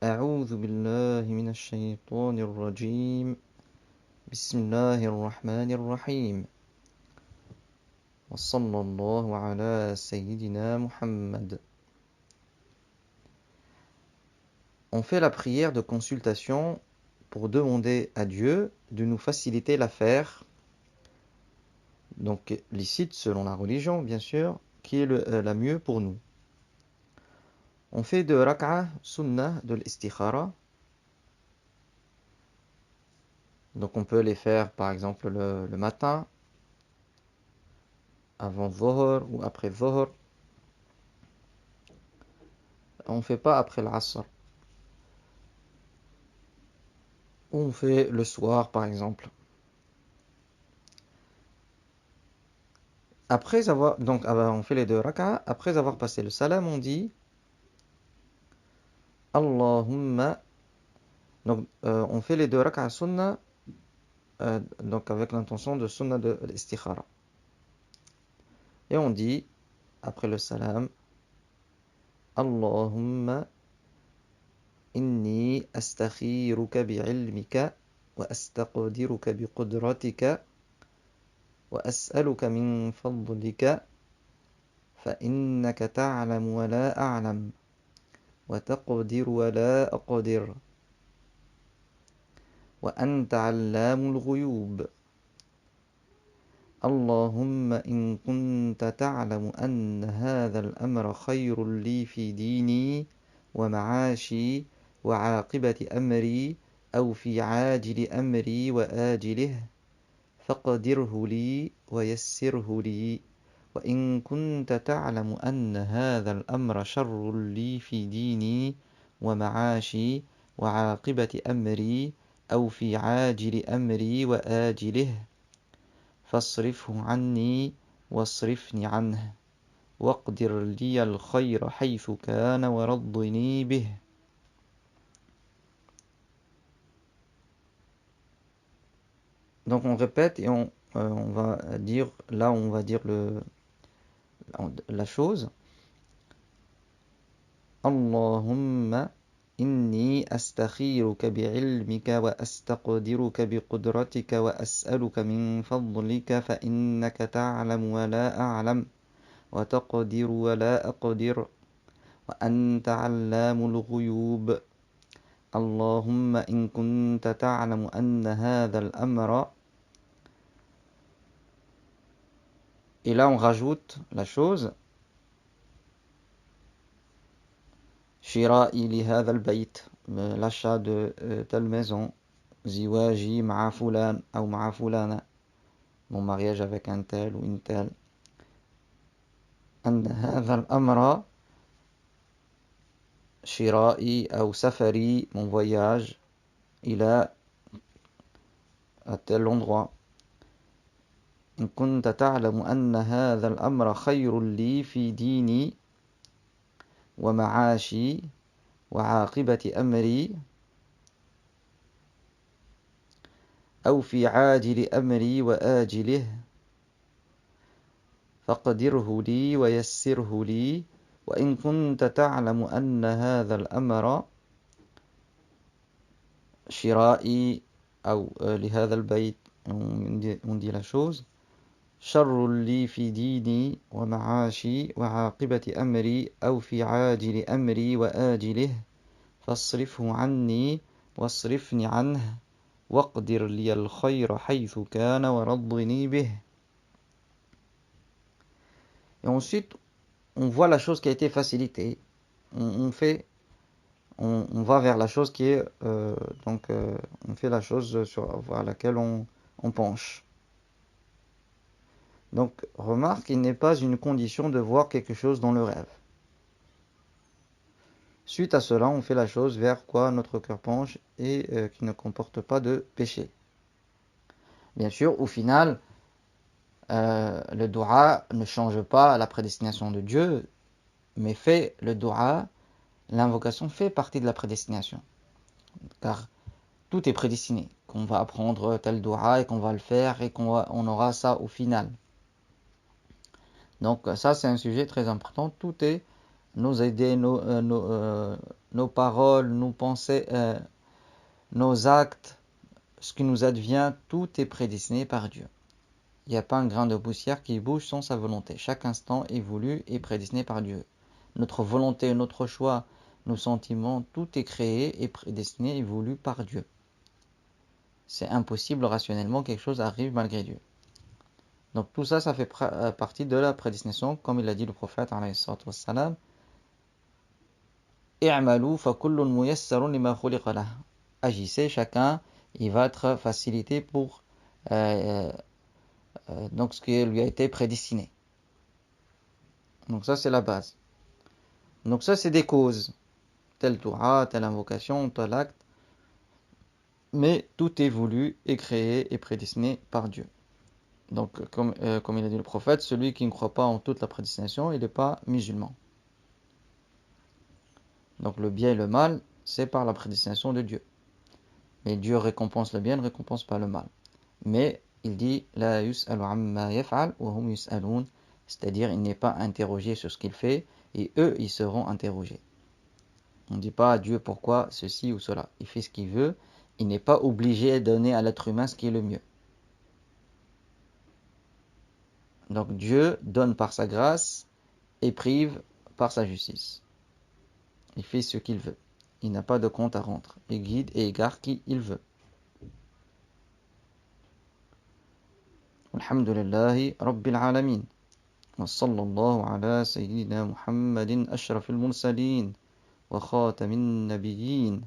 أعوذ بالله من الشيطان الرجيم بسم الله الرحمن الرحيم وصلى الله على سيدنا Muhammad. On fait la prière de consultation pour demander à Dieu de nous faciliter l'affaire, donc licite selon la religion bien sûr, qui est la mieux pour nous. On fait de rak'a sunnah de l'istikhara. Donc on peut les faire par exemple le matin, avant Dhuhr ou après Dhuhr. On ne fait pas après l'Asr. Ou on fait le soir par exemple. Après avoir, donc on fait les deux rak'a. Après avoir passé le salam, on dit Allahumma. Donc on fait les deux rak'a sunnah, donc avec l'intention de sunnah de l'istikhara. Et on dit, après le salam, Allahumma inni astakhiruka bi'ilmika wa astaqdiruka biqudratika wa as'aluka min fadlika fa innaka ta'lamu wa la a'lam wa taqdir wa la aqdir wa anta 'allamul ghuyub. اللهم إن كنت تعلم أن هذا الأمر خير لي في ديني ومعاشي وعاقبة أمري أو في عاجل أمري وآجله فاقدره لي ويسره لي وإن كنت تعلم أن هذا الأمر شر لي في ديني ومعاشي وعاقبة أمري أو في عاجل أمري وآجله فاصرفه عني واصرفني عنه واقدر لي الخير حيث كان ورضني به. Donc on répète et on va dire, là on va dire la chose. Allahumma inni astakhiruka bi'ilmika wa astaqdiruka biqudratika wa as'aluka min fadlika fa innaka ta'lamu wa la a'lam wa taqdiru wa la aqdir wa anta 'allamul ghuyub. Allahumma in kunta ta'lamu anna hadha al-amra. Et là on rajoute la chose. Shira'i li hadha al-bayt, l'achat de telle maison. Ziwaji ma'a fulan ou ma'a fulana, mon mariage avec un tel ou une telle. Anna hadha al-amra. Shira'i ou safari, mon voyage. Ila à tel endroit. إن كنت تعلم أن هذا الأمر خير لي في ديني ومعاشي وعاقبة أمري أو في عاجل أمري وآجله فاقدره لي ويسره لي وإن كنت تعلم أن هذا الأمر شرائي أو لهذا البيت on dit la chose شر لي في ديني ومعاشي وعاقبة أمري أو في عاجل أمري وآجله فاصرفه عني واصرفني عنه واقدر لي الخير حيث كان ورضني به. Et ensuite, on voit la chose qui a été facilitée. On va vers la chose qui est on fait la chose vers laquelle on penche. Donc, remarque, il n'est pas une condition de voir quelque chose dans le rêve. Suite à cela, on fait la chose vers quoi notre cœur penche et qui ne comporte pas de péché. Bien sûr, au final, le dua ne change pas la prédestination de Dieu, mais le dua, l'invocation fait partie de la prédestination. Car tout est prédestiné. Qu'on va apprendre tel dua et qu'on va le faire et on aura ça au final. Donc ça c'est un sujet très important. Tout est nos nos paroles, nos pensées, nos actes, ce qui nous advient, tout est prédestiné par Dieu. Il n'y a pas un grain de poussière qui bouge sans sa volonté. Chaque instant est voulu et prédestiné par Dieu. Notre volonté, notre choix, nos sentiments, tout est créé et prédestiné et voulu par Dieu. C'est impossible rationnellement, quelque chose arrive malgré Dieu. Donc tout ça, ça fait partie de la prédestination, comme il a dit le prophète, alayhi salatu wassalam, i'malu fa kullun muyassarun lima khuliqa lah. Agissez, chacun, il va être facilité pour donc ce qui lui a été prédestiné. Donc ça, c'est la base. Donc ça, c'est des causes. Telle dua, telle invocation, tel acte. Mais tout est voulu et créé et prédestiné par Dieu. Donc, comme il a dit le prophète, celui qui ne croit pas en toute la prédestination, il n'est pas musulman. Donc le bien et le mal, c'est par la prédestination de Dieu. Mais Dieu récompense le bien, ne récompense pas le mal. Mais il dit la yus'alu amma yaf'al wa hum yus'alun, c'est-à-dire il n'est pas interrogé sur ce qu'il fait et eux ils seront interrogés. On ne dit pas à Dieu pourquoi ceci ou cela. Il fait ce qu'il veut, il n'est pas obligé de donner à l'être humain ce qui est le mieux. Donc Dieu donne par sa grâce et prive par sa justice. Il fait ce qu'il veut. Il n'a pas de compte à rendre. Il guide et égare qui il veut. Alhamdulillahi Rabbil Alamin. Wa sallallahu ala sayyidina Muhammadin ashrafil mursalin wa khatamin nabiyyin.